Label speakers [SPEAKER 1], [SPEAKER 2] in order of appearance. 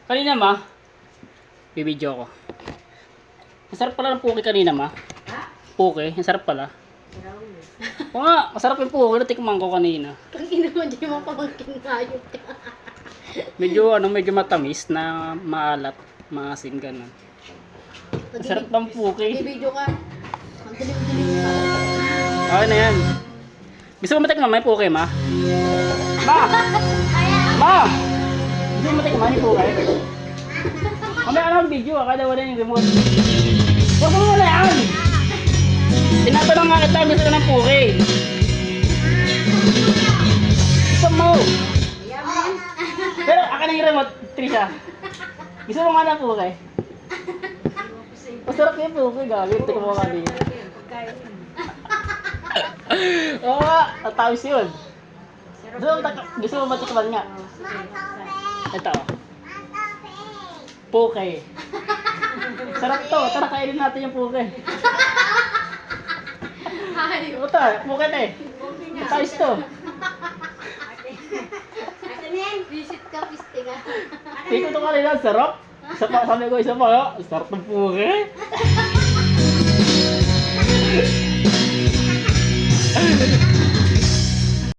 [SPEAKER 1] Kanina ma, bibidyo ko. Ang sarap pala ng puke kanina ma.
[SPEAKER 2] Ha?
[SPEAKER 1] Puke, ang sarap pala.
[SPEAKER 2] Sarap mo.
[SPEAKER 1] Oo nga, masarap yung puke, natikman ko kanina.
[SPEAKER 2] Ang ina mo, di mo pamangkin ngayot ka.
[SPEAKER 1] Medyo matamis na maalat, maasim ganun. Ang sarap ng puke.
[SPEAKER 2] Nag-video ka. Ang dilim-dilim ka.
[SPEAKER 1] Okay na yan. Gusto mo matikman yung puke ma? Ma! Ma! Gusto mo matikman yung puke? Mamaya ka ng video, kada wala yung remote. Huwag mo muna yan! Tinatanong nga kita, gusto ka ng puke. Gusto mo! Pero akin na yung remote, Trisha. Gusto mo nga ng puke? Masarap yung puke, gagawin. Tika mo nga din. Oo nga, tatawis yun. Gusto mo matikman nga? Ito. Puke. Sarap to. Tara, kainin natin yung puke. Ito, puke te. Tatawis to.
[SPEAKER 2] Visit ka, piste ka.
[SPEAKER 1] Tingko to kanina, sarap. Sabi ko isa pa, sarap ng puke.